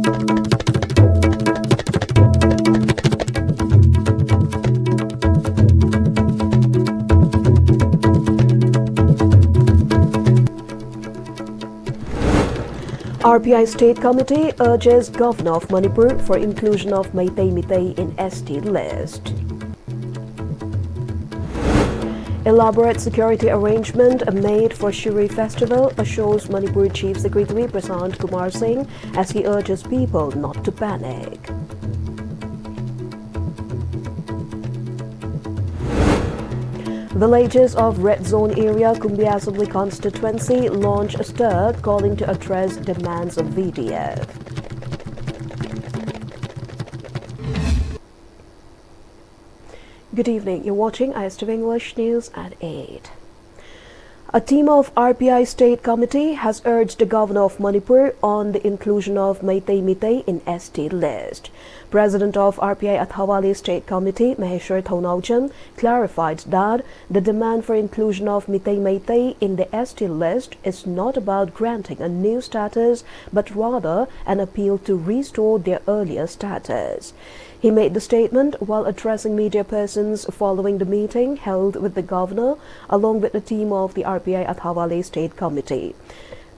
RPI State Committee urges Governor of Manipur for inclusion of Meitei in ST list. Elaborate security arrangement made for Shere Festival, assures Manipur Chief Secretary Prasant Kumar Singh as he urges people not to panic. Villages of Red Zone area Kumbi Assembly constituency launch a stir calling to address demands of VDF. Good evening. You're watching ISTV English News at 8. A team of RPI State Committee has urged the Governor of Manipur on the inclusion of Meitei in ST list. President of RPI Athawali State Committee, Maheshwar Thounaujan, clarified that the demand for inclusion of Meitei in the ST list is not about granting a new status, but rather an appeal to restore their earlier status. He made the statement while addressing media persons following the meeting held with the governor along with the team of the RPI Athawali State Committee.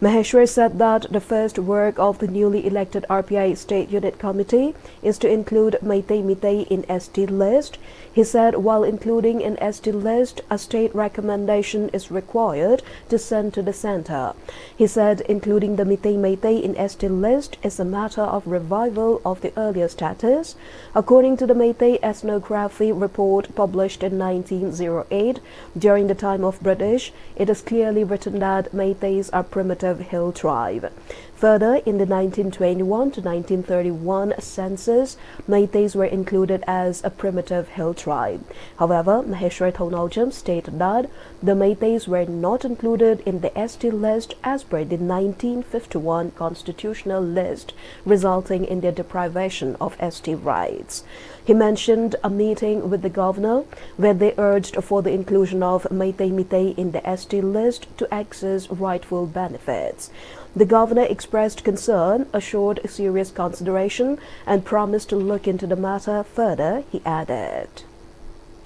Maheshwar said that the first work of the newly elected RPI State Unit Committee is to include Meitei in ST list. He said while including in ST list, a state recommendation is required to send to the center. He said including the Meitei in ST list is a matter of revival of the earlier status. According to the Meitei ethnography report published in 1908, during the time of British, it is clearly written that Meiteis are primitive hill tribe. Further, in the 1921 to 1931 census, Meiteis were included as a primitive hill tribe. However, Maheshwar Thounaujan stated that the Meiteis were not included in the ST list as per the 1951 constitutional list, resulting in their deprivation of ST rights. He mentioned a meeting with the governor where they urged for the inclusion of Meitei in the ST list to access rightful benefits. The governor expressed concern, assured serious consideration, and promised to look into the matter further, he added.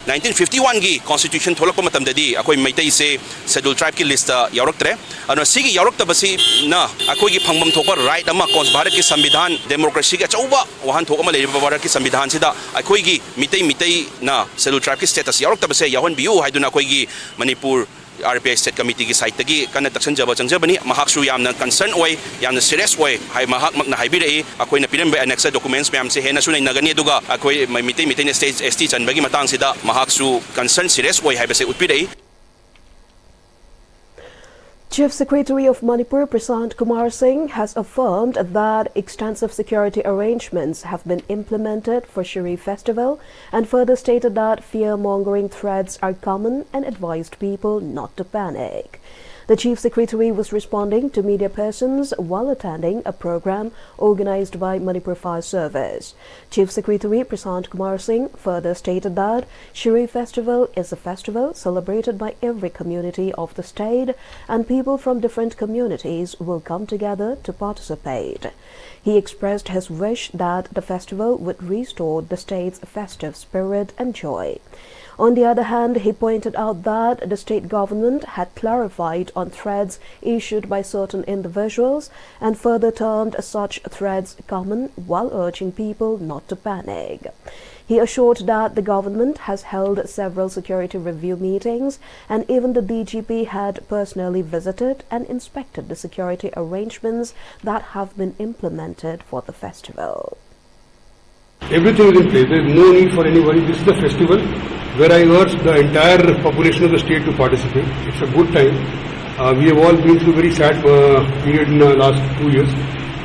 1951 की constitution थोलक मतम ददी अकोई मैतई से scheduled tribe की list यावरक्तरे अनो सिगी यावरक्तबसी ना अकोई की फंगबम थोपर right अमा भारत की संविधान democracy के चौबा वहां थोकमा लेरिबा भारत की संविधान सिदा अकोई की मितई ना scheduled tribe की status यावरक्तबसे यावन बियु हाइदुना अकोई की मणिपुर RPI State Committee की साइट तगी कन तक्सन जब चंजबनी महाकसु यामना कंसर्न ओय यामना सीरियस ओय हाय महाक मकना हाइबिरई अकोइना पिरम एनेक्सर डॉक्यूमेंट्स मैम से हेना सुनै नगनी दुगा अकोइ मितई ने स्टेट ST चनबगी मतंग सिदा महाकसु कंसर्न सीरियस ओय हाइबसे उत्पिरई. Chief Secretary of Manipur Prasant Kumar Singh has affirmed that extensive security arrangements have been implemented for Shere Festival and further stated that fear-mongering threats are common and advised people not to panic. The Chief Secretary was responding to media persons while attending a program organized by Manipur Fire Service. Chief Secretary Prasant Kumar Singh further stated that Shere Festival is a festival celebrated by every community of the state and people from different communities will come together to participate. He expressed his wish that the festival would restore the state's festive spirit and joy. On the other hand, he pointed out that the state government had clarified on threats issued by certain individuals and further termed such threats common while urging people not to panic. He assured that the government has held several security review meetings and even the DGP had personally visited and inspected the security arrangements that have been implemented for the festival. Everything is in place. There is no need for any worry. This is the festival where I urge the entire population of the state to participate. It's a good time. We have all been through a very sad period in the last 2 years.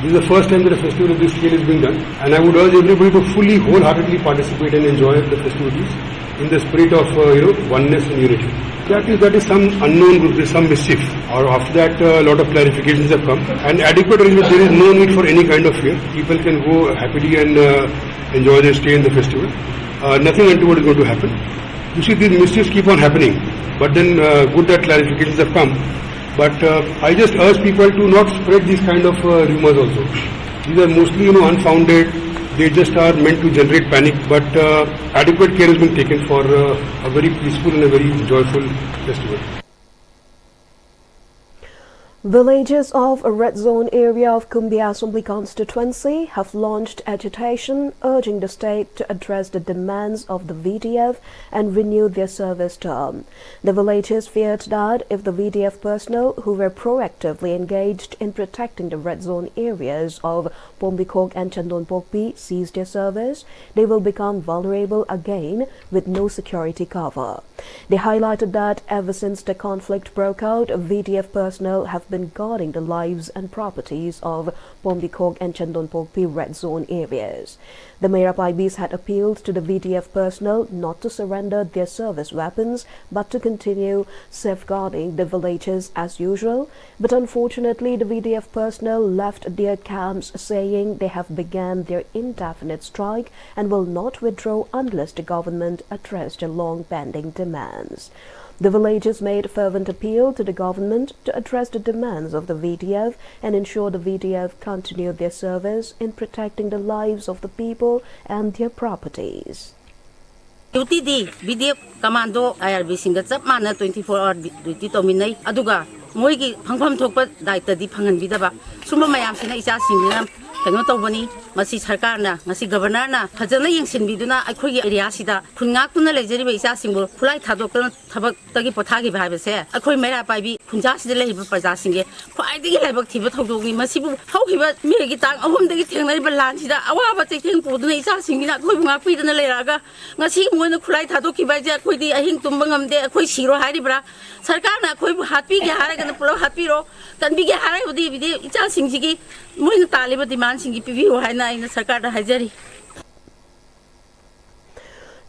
This is the first time that a festival of this scale is being done, and I would urge everybody to fully, wholeheartedly participate and enjoy the festivities in the spirit of oneness and unity. That is some unknown group, there is some mischief. Or after that, a lot of clarifications have come, and adequate arrangement. There is no need for any kind of fear. People can go happily and enjoy their stay in the festival. Nothing untoward is going to happen. You see, these mischiefs keep on happening, but then good that clarifications have come. But I just urge people to not spread these kind of rumors also. These are mostly, unfounded. They just are meant to generate panic, but adequate care has been taken for a very peaceful and a very joyful festival. Villages of a red zone area of Kumbi Assembly constituency have launched agitation urging the state to address the demands of the VDF and renew their service term. The villagers feared that if the VDF personnel who were proactively engaged in protecting the red zone areas of Pombikog and Chandonpokpi cease their service, they will become vulnerable again with no security cover. They highlighted that ever since the conflict broke out, VDF personnel have been guarding the lives and properties of Pombikog and Chandonpokpi red zone areas. The Mayrapaibis had appealed to the VDF personnel not to surrender their service weapons but to continue safeguarding the villages as usual. But unfortunately, the VDF personnel left their camps saying they have begun their indefinite strike and will not withdraw unless the government address their long-pending demands. The villagers made fervent appeal to the government to address the demands of the VDF and ensure the VDF continue their service in protecting the lives of the people and their properties. Duty di VDF Commando IRB singa chap mana 24-hour duty tominai aduga moigi phangpham thokpa daita di phangan bidaba sumba mayam sina isa singina kano tawbani masi sarkar na masi governor na phajana yengsin biduna akhoi area sida khungak tuna lejeri be isa singbo khulai thadokna thabak tagi pothagi bhaibe se akhoi mera paibi khunja sida leiba praja singe khwai digi laibak thiba thogdogi masibu haukiba megi tang ahum dagi thengnai ba lan sida awaba chetheng poduna isa singina akhoi bunga pidana leiraga ngasi moina khulai thadokki ba je akhoi di ahing tumba ngamde akhoi siro haribra sarkar na akhoi hatpi ge haraga na pulo hatpiro kanbi ge harai budi bidi isa singjigi moina taliba demand singi pibiu haina ina sarkar da hajari.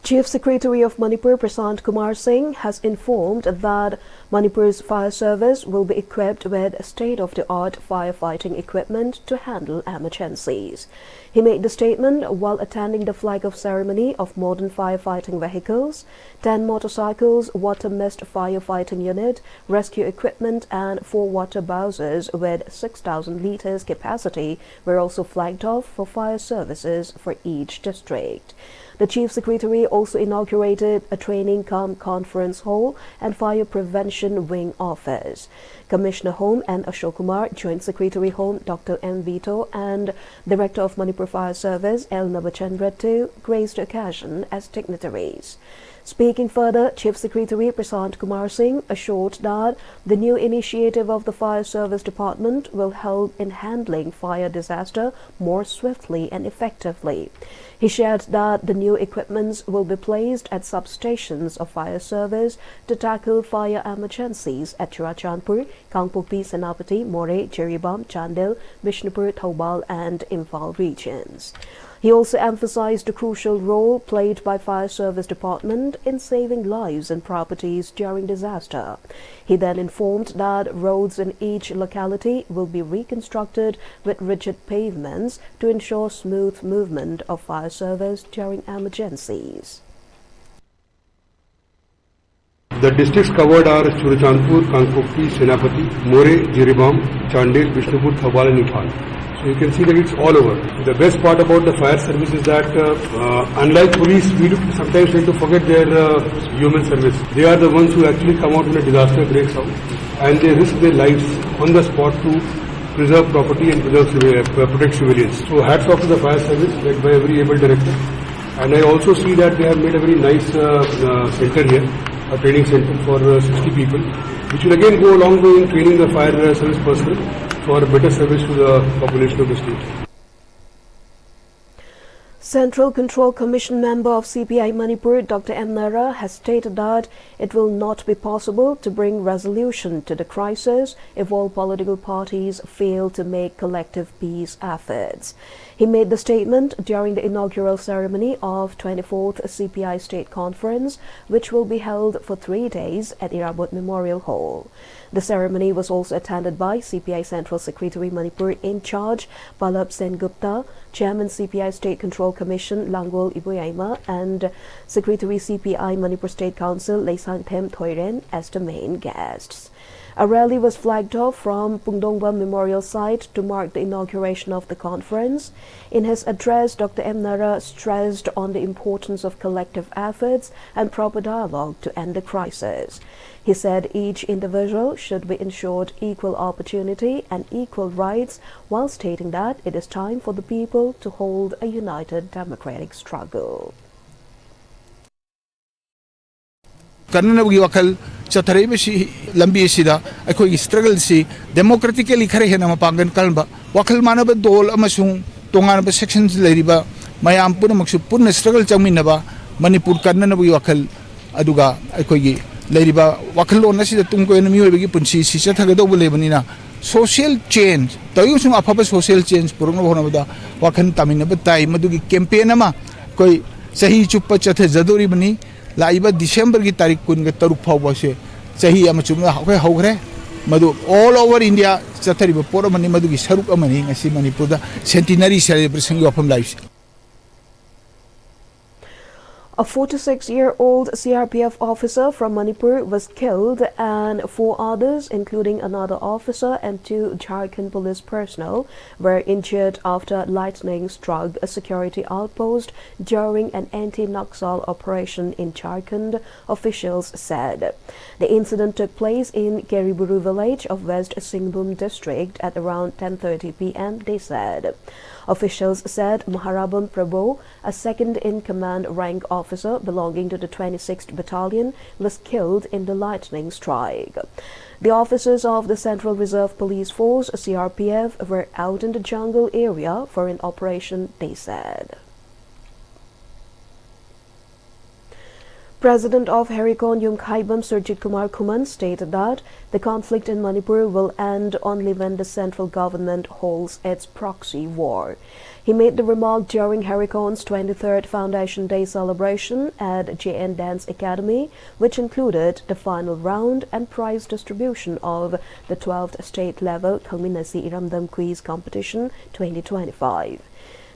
Chief Secretary of Manipur Prasant Kumar Singh has informed that Manipur's fire service will be equipped with state-of-the-art firefighting equipment to handle emergencies. He made the statement while attending the flag-off ceremony of modern firefighting vehicles, 10 motorcycles, water mist firefighting unit, rescue equipment and 4 water bowsers with 6,000 litres capacity were also flagged off for fire services for each district. The Chief Secretary also inaugurated a training conference hall and fire prevention wing office. Commissioner Home and Ashok Kumar, Joint Secretary Home Dr. M. Vito and Director of Manipur Fire Service L. Nabachandra too graced the occasion as dignitaries. Speaking further, Chief Secretary Prasant Kumar Singh assured that the new initiative of the Fire Service Department will help in handling fire disaster more swiftly and effectively. He shared that the new equipments will be placed at substations of fire service to tackle fire emergencies at Churachandpur, Kangpokpi, Sanapati, More, Jiribomb, Chandel, Bishnupur, Thoubal and Imphal regions. He also emphasized the crucial role played by Fire Service Department in saving lives and properties during disaster. He then informed that roads in each locality will be reconstructed with rigid pavements to ensure smooth movement of fire service during emergencies. The districts covered are Churachandpur, Kangpokpi, Sanapati, More, Jiribomb, Chandel, Bishnupur, Thoubal and Imphal. So you can see that it's all over. The best part about the fire service is that unlike police, we do sometimes tend to forget their human service. They are the ones who actually come out when a disaster breaks out and they risk their lives on the spot to preserve property and protect civilians. So hats off to the fire service led by a very able director. And I also see that they have made a very nice center here, a training center for 60 people, which will again go a long way in training the fire service personnel for better service to the population of the state. Central Control Commission member of CPI Manipur, Dr. M. Nara, has stated that it will not be possible to bring resolution to the crisis if all political parties fail to make collective peace efforts. He made the statement during the inaugural ceremony of 24th CPI State Conference, which will be held for 3 days at Irabot Memorial Hall. The ceremony was also attended by CPI Central Secretary Manipur in charge Palab Sen Gupta, Chairman CPI State Control Commission Langol Iboyaima, and Secretary CPI Manipur State Council Leisang Them Thoiren as the main guests. A rally was flagged off from Pungdongba Memorial Site to mark the inauguration of the conference. In his address, Dr. M. Nara stressed on the importance of collective efforts and proper dialogue to end the crisis. He said each individual should be ensured equal opportunity and equal rights, while stating that it is time for the people to hold a united democratic struggle. Karnanabgi wakal chathare si lambi sida akoi struggle si democratically khare hena mapangan kalba wakal manaba dol amasung tongan ba sections leiriba mayam puna maksu puna struggle changminaba Manipur karnanabgi wakal aduga akoi leiriba wakal lon sida tungko enmi hoibagi punsi si chathagado bolebanina social change tayu sung afaba social change purungna bonabada wakan taminaba tai madugi campaign ama koi sahi chuppa chathe jadori bani Laiba दिसंबर की तारीख कुन के तरुक फाव से सही अम चुम हवे हौग्रे मधु all over India चथरिब पोर मनि मधु की सरुक अमनि ngasi Manipur da centenary celebration gi wafam live. A 46-year-old CRPF officer from Manipur was killed and 4 others, including another officer and 2 Jharkhand police personnel, were injured after lightning struck a security outpost during an anti-Naxal operation in Jharkhand, officials said. The incident took place in Jiribomb village of West Singhbum district at around 10:30 p.m., they said. Officials said Maharabam Prabhu, a second-in-command rank officer belonging to the 26th Battalion, was killed in the lightning strike. The officers of the Central Reserve Police Force, CRPF, were out in the jungle area for an operation, they said. President of Haron Yumkhaibam Surjit Kumar Kuman stated that the conflict in Manipur will end only when the central government holds its proxy war. He made the remark during Haron's 23rd Foundation Day celebration at JN Dance Academy, which included the final round and prize distribution of the 12th state-level Kalminasi Iramdam Quiz Competition 2025.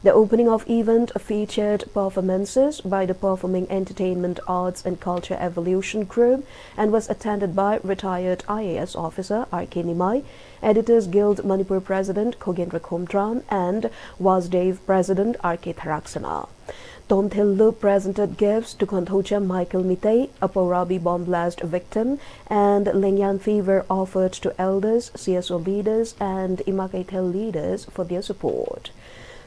The opening of event featured performances by the Performing Entertainment Arts and Culture Evolution Group and was attended by retired IAS officer R.K. Nimai, Editors Guild Manipur President Khogendra Khomdran and Wasdev President R.K. Tharaksana. Tom Thillu presented gifts to Konthocha Michael Mitay, a Porabi bomb blast victim, and Lengyan fever offered to elders, CSO leaders and Imakaitel leaders for their support.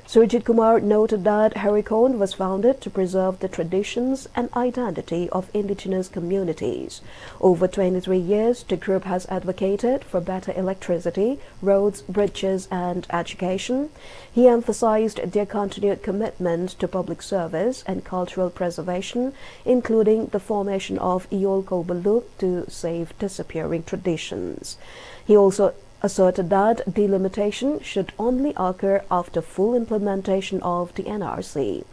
Surjit Kumar noted that Haron was founded to preserve the traditions and identity of indigenous communities. Over 23 years, the group has advocated for better electricity, roads, bridges, and education. He emphasized their continued commitment to public service and cultural preservation, including the formation of Iol Kobalup to save disappearing traditions. He also asserted that delimitation should only occur after full implementation of the NRC.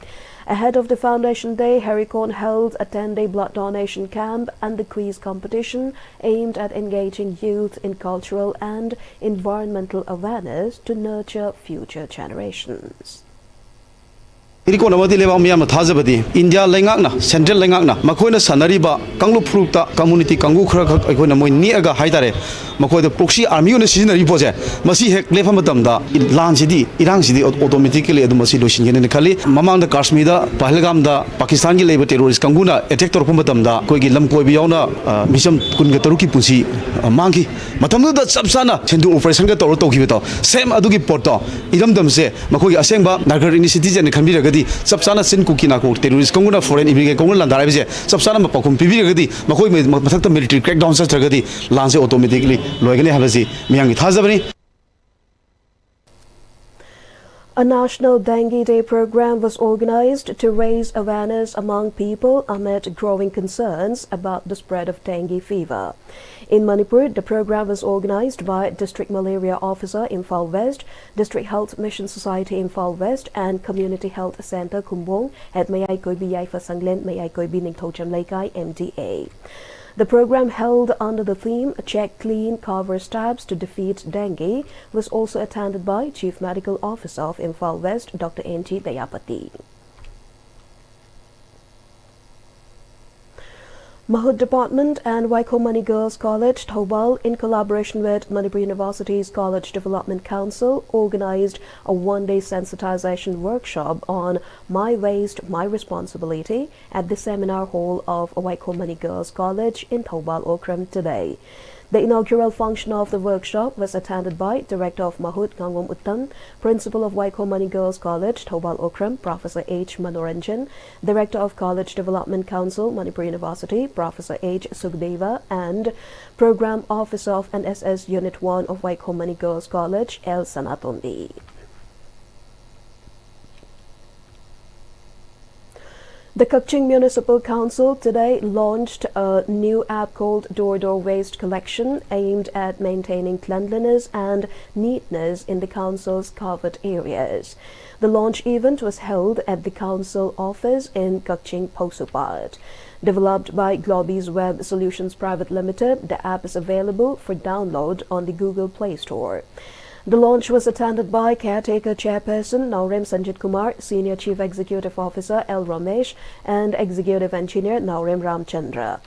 Ahead of the Foundation Day, Haron held a 10-day blood donation camp and the quiz competition aimed at engaging youth in cultural and environmental awareness to nurture future generations. Irikon amadi lebang miyam na thajabadi India lengak na Central lengak na makoi na sanariba kanglu frukta community kangu khra khak aikoi na moi ni aga haidare makoi da proxy army na sinari poje masi hek lefa matam da lan sidi irang sidi automatically adu masi losin gene khali mamang da Kashmir da Pahalgam da Pakistan gi leba terrorist kangu na attack tor matam da koi gi lam koi bi yauna misam kun ga taruki punsi mangi matam da sabsana sendu operation ga tor to gi beto same adu gi porto idam dam se makoi asengba nagar initiative ne khanbi gadi sabsana sin kukina ko terrorist konguna foreign immigration konguna landara bije sabsana mapakum pibi gadi makoi mathakta military crackdown sa gadi lanse automatically loigani habasi miyangi thajabani. A National Dangi Day program was organized to raise awareness among people amid growing concerns about the spread of dengue fever. In Manipur, the program was organized by District Malaria Officer Imphal West, District Health Mission Society Imphal West, and Community Health Center Kumbong at Mayai Koibi Yaifa Sanglen Mayai Koibi Ningthocham Laikai MDA. The program, held under the theme Check, Clean, Cover Stabs to Defeat Dengue, was also attended by Chief Medical Officer of Imphal West, Dr. N.G. Dayapati. Mahut Department and Waikomani Girls College, Thoubal, in collaboration with Manipur University's College Development Council, organized a one-day sensitization workshop on My Waste, My Responsibility at the seminar hall of Waikomani Girls College in Thoubal, Okram today. The inaugural function of the workshop was attended by Director of Mahut Ngangom Uttam, Principal of Waikomani Girls College, Thoubal Okram, Professor H. Manoranjan, Director of College Development Council, Manipur University, Professor H. Sugdeva, and Program Officer of NSS Unit 1 of Waikomani Girls College, L. Sanatondi. The Kukching Municipal Council today launched a new app called Doortodoor Waste Collection aimed at maintaining cleanliness and neatness in the council's covered areas. The launch event was held at the council office in Kukching, Posupat. Developed by Globis Web Solutions Private Limited, the app is available for download on the Google Play Store. The launch was attended by Caretaker Chairperson Naurem Sanjit Kumar, Senior Chief Executive Officer L. Ramesh, and Executive Engineer Naurem Ramchandra.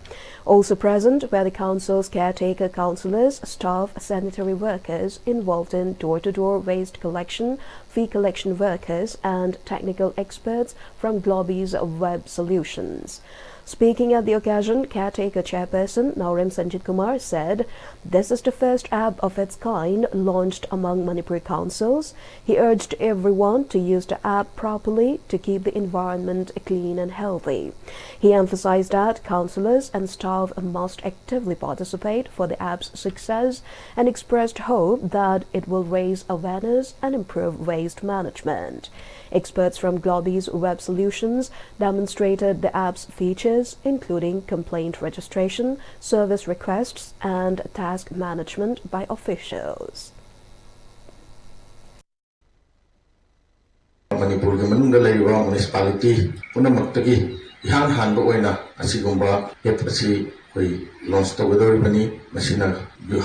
Also present were the Council's caretaker councillors, staff, sanitary workers involved in door-to-door waste collection, fee collection workers, and technical experts from Globis Web Solutions. Speaking at the occasion, Caretaker Chairperson Naurem Sanjit Kumar said, "This is the first app of its kind launched among Manipur councils." He urged everyone to use the app properly to keep the environment clean and healthy. He emphasized that councillors and staff must actively participate for the app's success and expressed hope that it will raise awareness and improve waste management. Experts from Globis Web Solutions demonstrated the app's features, including complaint registration, service requests, and task management by officials. Manipur manungda laiba municipality punamakta ihan hanba oina asigumba app asi koi launch tawdoribani masina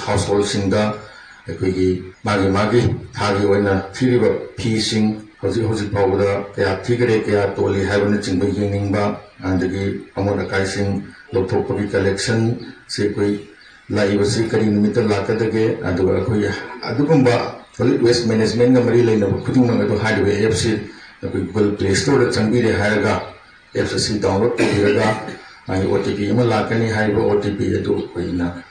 household singda ekoi magi thagi oina thiriba feesing Hoji Powder, Kaya Tigre, Kaya Toli, Haven, Chingba, and the Amona Kaising, Lotopopi collection, Sekui, Laiva Sikari, Middle Lakadage, and the Adugumba, Waste Management, Marilla, Kutuma to Highway FC, the Google Play Store, Changi, Haraga, FCC download to Hiraga, and OTP, Malakani, Highway OTP, to Quina,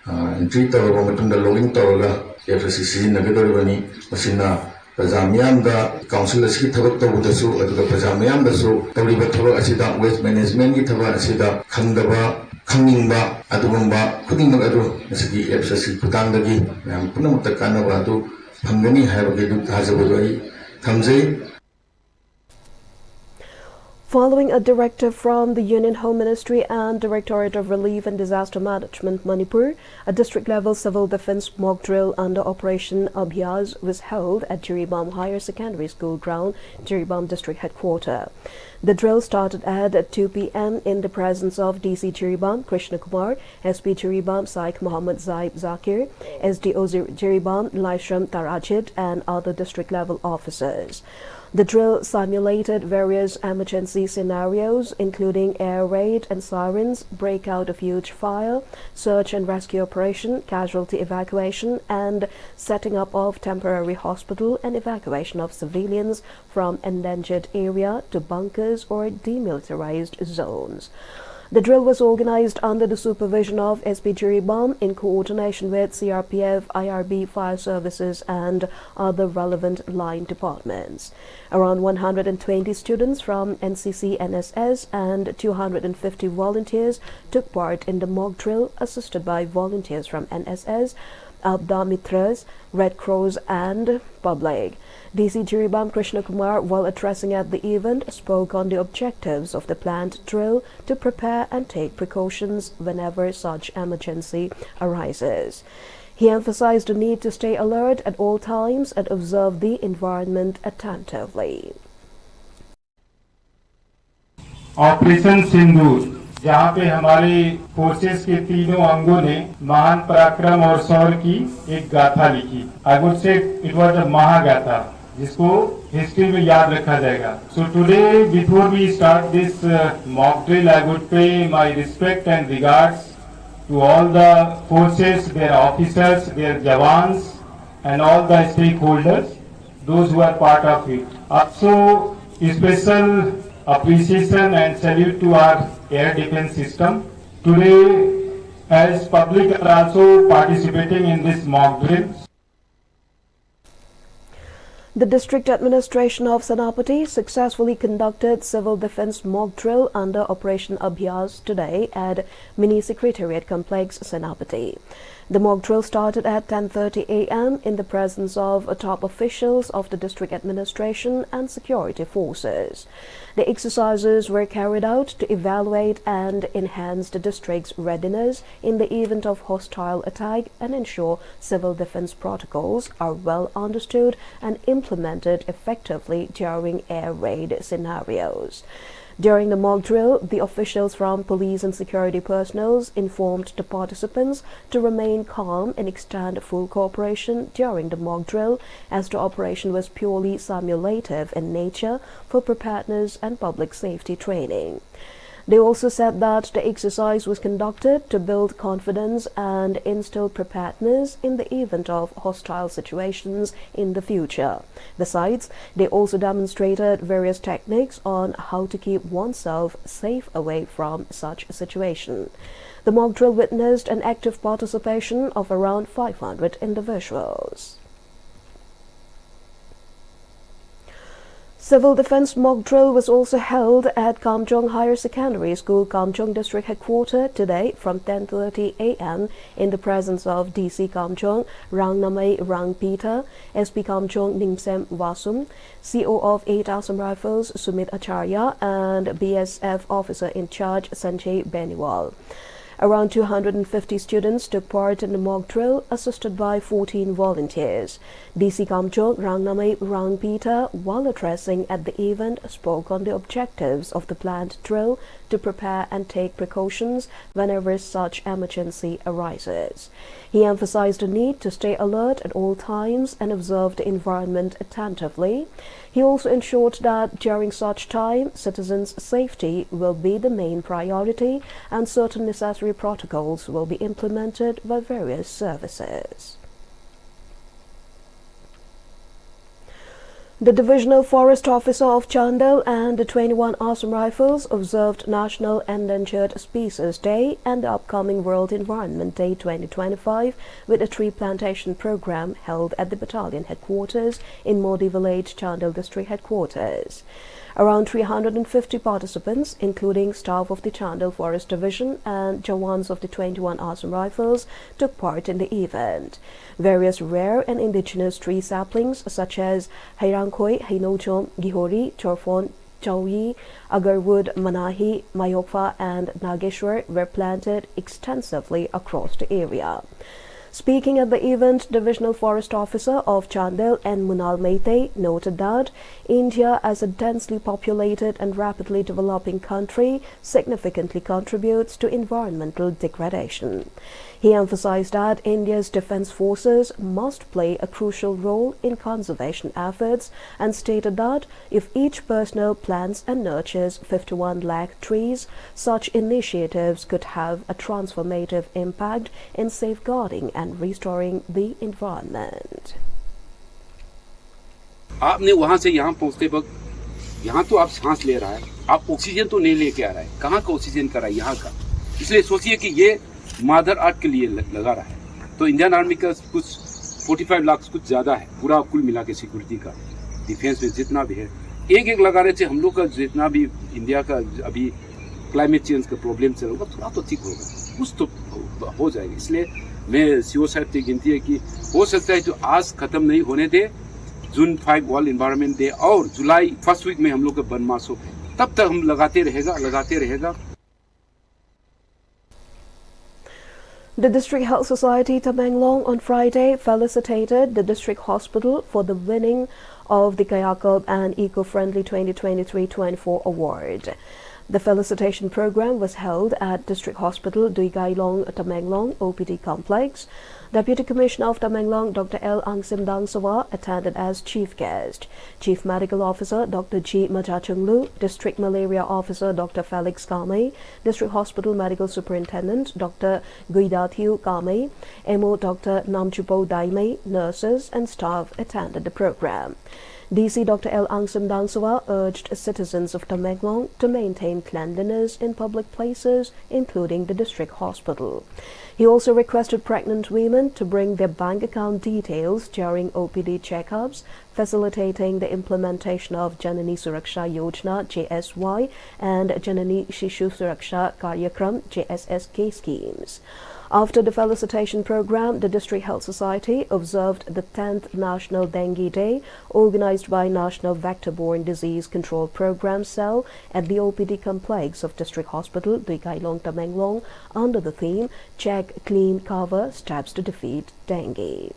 and treat our Romatunda Logging Toga, FCC, Nagadorani, Masina. Pajamyamda council as Hitavak Tabudasu, Pajamyamdasu, Tauriba Tava Asida, Waste Management Hitava Asida, Kandaba, Kangimba, Adumba, Kudimagadu, Nasiki, FCC, Putandagi, Punamutakana, Pangani, Havagadu, Hazabudai, Tamze. Following a directive from the Union Home Ministry and Directorate of Relief and Disaster Management Manipur, a district-level civil defense mock drill under Operation Abhyas was held at Jiribomb Higher Secondary School ground, Jiribomb District Headquarters. The drill started at 2 p.m. in the presence of DC Jiribomb Krishna Kumar, SP Jiribomb Saik Muhammad Zaib Zakir, SDO Jiribomb Laishram Tarachid, and other district-level officers. The drill simulated various emergency scenarios, including air raid and sirens, breakout of huge fire, search and rescue operation, casualty evacuation, and setting up of temporary hospital and evacuation of civilians from endangered area to bunkers or demilitarized zones. The drill was organized under the supervision of SP Jiribomb in coordination with CRPF, IRB, Fire Services, and other relevant line departments. Around 120 students from NCC, NSS, and 250 volunteers took part in the mock drill, assisted by volunteers from NSS, Abda Mitras, Red Cross, and public. DC Jiribomb Krishna Kumar, while addressing at the event, spoke on the objectives of the planned drill to prepare and take precautions whenever such emergency arises. He emphasized the need to stay alert at all times and observe the environment attentively. Operation Sindoor, जहाँ पे हमारे forces के तीनों अंगों ने महान पराक्रम और शौर्य की एक गाथा लिखी. I would say it was a महागाथा. जिसको हिस्ट्री में याद रखा जाएगा. So today, before we start this mock drill, I would pay my respect and regards to all the forces, their officers, their jawans, and all the stakeholders, those who are part of it. Also, special appreciation and salute to our air defense system. Today, as public are also participating in this mock drill. The district administration of Sanapati successfully conducted civil defense mock drill under Operation Abhyas today at Mini Secretariat Complex, Sanapati. The mock drill started at 10:30 a.m. in the presence of top officials of the district administration and security forces. The exercises were carried out to evaluate and enhance the district's readiness in the event of hostile attack and ensure civil defense protocols are well understood and implemented effectively during air raid scenarios. During the mock drill, the officials from police and security personnel informed the participants to remain calm and extend full cooperation during the mock drill, as the operation was purely simulative in nature for preparedness and public safety training. They also said that the exercise was conducted to build confidence and instill preparedness in the event of hostile situations in the future. Besides, they also demonstrated various techniques on how to keep oneself safe away from such a situation. The mock drill witnessed an active participation of around 500 individuals. Civil defense mock drill was also held at Kamjong Higher Secondary School, Kamjong District Headquarters today from 10:30 a.m. in the presence of DC Kamjong Rangnamai Rangpita, SP Kamjong Nimsem Wasum, CO of 8 Assam Rifles Sumit Acharya, and BSF officer in charge Sanjay Beniwal. Around 250 students took part in the mock drill, assisted by 14 volunteers. DC Kamjong Rangnamai Rangpita, while addressing at the event, spoke on the objectives of the planned drill to prepare and take precautions whenever such emergency arises. He emphasized the need to stay alert at all times and observe the environment attentively. He also ensured that during such time, citizens' safety will be the main priority and certain necessary protocols will be implemented by various services. The Divisional Forest Officer of Chandel and the 21 Assam Rifles observed National Endangered Species Day and the upcoming World Environment Day 2025 with a tree plantation program held at the battalion headquarters in Modi Village, Chandel District Headquarters. Around 350 participants, including staff of the Chandel Forest Division and Jawans of the 21 Assam Rifles, took part in the event. Various rare and indigenous tree saplings such as Hairankoi, Hainochom, Gihori, Chorfon, Chauyi, Agarwood, Manahi, Mayokfa, and Nageshwar were planted extensively across the area. Speaking at the event, Divisional Forest Officer of Chandel and Munal Meitei noted that India, as a densely populated and rapidly developing country, significantly contributes to environmental degradation. He emphasized that India's defense forces must play a crucial role in conservation efforts and stated that if each personnel plants and nurtures 51 lakh trees, such initiatives could have a transformative impact in safeguarding and restoring the environment. आपने वहां से यहाँ पहुँचते वक्त यहाँ तो आप सांस ले रहा है, आप ऑक्सीजन तो नहीं लेके आ रहा है, कहाँ का ऑक्सीजन कर रहा है, यहाँ का। इसलिए सोचिए कि ये मदर अर्थ के लिए लगा रहा है। तो इंडियन आर्मी का कुछ 45 लाख कुछ ज़्यादा है, पूरा कुल मिला के सिक्योरिटी का, डिफेंस में जितना भी है, एक लगाने से हम लोग का जितना भी इंडिया का अभी क्लाइमेट चेंज का प्रॉब्लम चल रहा थोड़ा तो ठीक होगा, कुछ तो हो जाएगा। इसलिए मैं सीओ साहब से गिनती है कि हो सकता है जो आज खत्म नहीं होने दे, जून 5 वर्ल्ड एनवायरनमेंट डे और जुलाई फर्स्ट वीक में हम लोग का वन मासो, तब तक हम लगाते रहेगा। The District Health Society Tanglong on Friday felicitated the district hospital for the winning of the Kayakalp and Eco-Friendly 2023-24 award. The felicitation program was held at District Hospital Duigailong Tamenglong OPD complex. Deputy Commissioner of Tanglong, Dr. L. Angsim Dangsawa, attended as chief guest. Chief Medical Officer Dr. G. Majachunglu, District Malaria Officer Dr. Felix Kamei, District Hospital Medical Superintendent Dr. Guidathiu Kamei, MO Dr. Namchupo Daimei, nurses and staff attended the program. DC Dr. L. Angsim Dangsawa urged citizens of Tanglong to maintain cleanliness in public places, including the district hospital. He also requested pregnant women to bring their bank account details during OPD checkups, facilitating the implementation of Janani Suraksha Yojana JSY and Janani Shishu Suraksha Karyakram JSSK schemes. After the felicitation program, the District Health Society observed the 10th National Dengue Day, organized by National Vector-Borne Disease Control Program Cell at the OPD complex of District Hospital, Duikailong, Tamenglong, under the theme, Check, Clean, Cover, Steps to Defeat Dengue.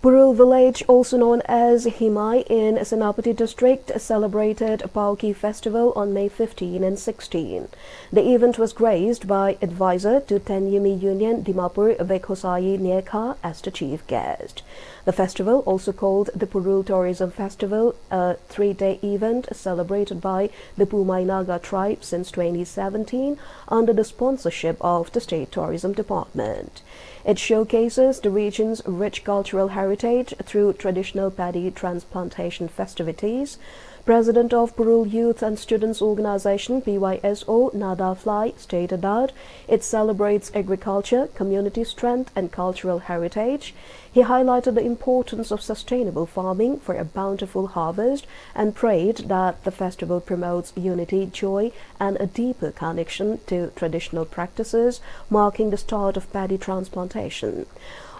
Purul village, also known as Himai in Sanapati District, celebrated Pauki Festival on May 15 and 16. The event was graced by advisor to Tenyumi Union Dimapur Vekhosai Niekha as the chief guest. The festival, also called the Purul Tourism Festival, a 3-day event celebrated by the Pumai Naga tribe since 2017 under the sponsorship of the State Tourism Department. It showcases the region's rich cultural heritage through traditional paddy transplantation festivities. President of Purul Youth and Students Organization PYSO, Nada Fly, stated that it celebrates agriculture, community strength and cultural heritage. He highlighted the importance of sustainable farming for a bountiful harvest and prayed that the festival promotes unity, joy and a deeper connection to traditional practices, marking the start of paddy transplantation.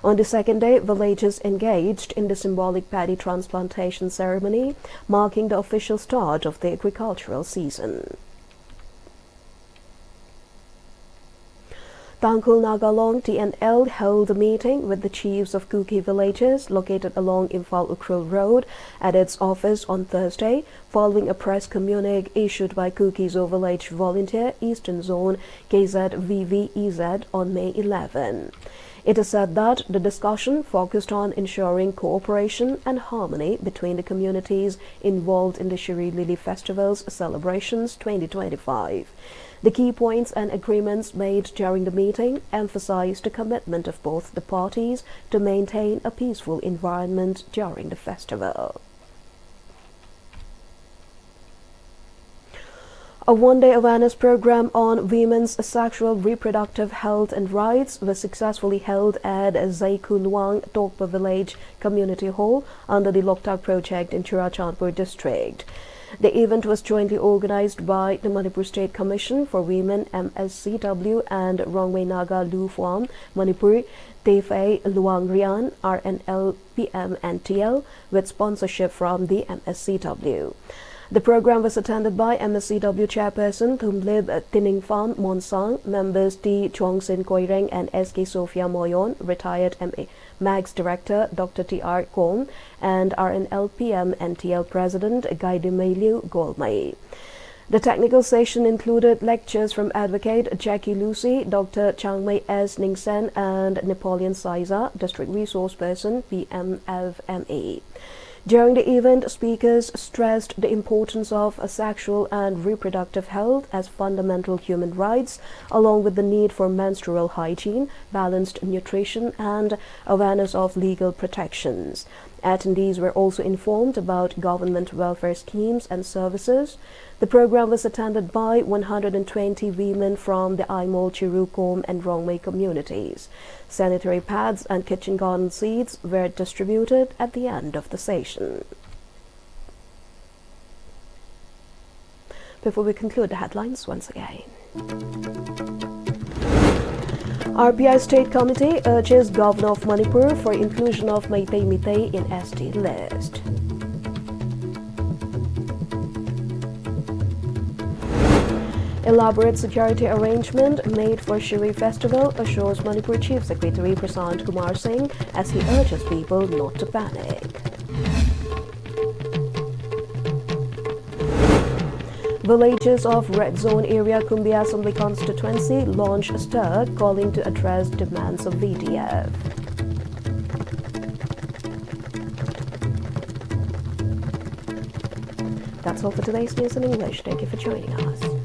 On the second day, villagers engaged in the symbolic paddy transplantation ceremony, marking the official start of the agricultural season. Tangkul Nagalong TNL held a meeting with the chiefs of Kuki villages located along Imphal Ukrul Road at its office on Thursday, following a press communique issued by Kukizo Village Volunteer Eastern Zone KZVVEZ on May 11. It is said that the discussion focused on ensuring cooperation and harmony between the communities involved in the Shri Lily Festival's celebrations 2025. The key points and agreements made during the meeting emphasized the commitment of both the parties to maintain a peaceful environment during the festival. A one-day awareness program on women's sexual reproductive health and rights was successfully held at Zaikunwang Tokpa Village Community Hall under the Loktak project in Churachandpur district. The event was jointly organized by the Manipur State Commission for Women MSCW and Rongwei Naga Lufuam Manipur Tefei Luang Rian RNL PM-NTL with sponsorship from the MSCW. The program was attended by MSCW Chairperson Thumlib Tiningfam Monsang, members T. Chongsin Koireng and SK Sophia Moyon, retired MAGS Director Dr. T.R. Kong, and RNL PM-NTL President Gaidimeliu Golmai. The technical session included lectures from Advocate Jackie Lucy, Dr. Changmei S. Ningsen, and Napoleon Saiza, District Resource Person, PMFMA. During the event, speakers stressed the importance of sexual and reproductive health as fundamental human rights, along with the need for menstrual hygiene, balanced nutrition, and awareness of legal protections. Attendees were also informed about government welfare schemes and services. The program was attended by 120 women from the Aimol, Chirukom, and Rongmei communities. Sanitary pads and kitchen garden seeds were distributed at the end of the session. Before we conclude the headlines once again. RPI State Committee urges Governor of Manipur for inclusion of Meitei in ST list. Elaborate security arrangement made for Shere Festival, assures Manipur Chief Secretary Prasant Kumar Singh as he urges people not to panic. Villages of Red Zone area Kumbi Assembly constituency launch a stir calling to address demands of VDF. That's all for today's news in English. Thank you for joining us.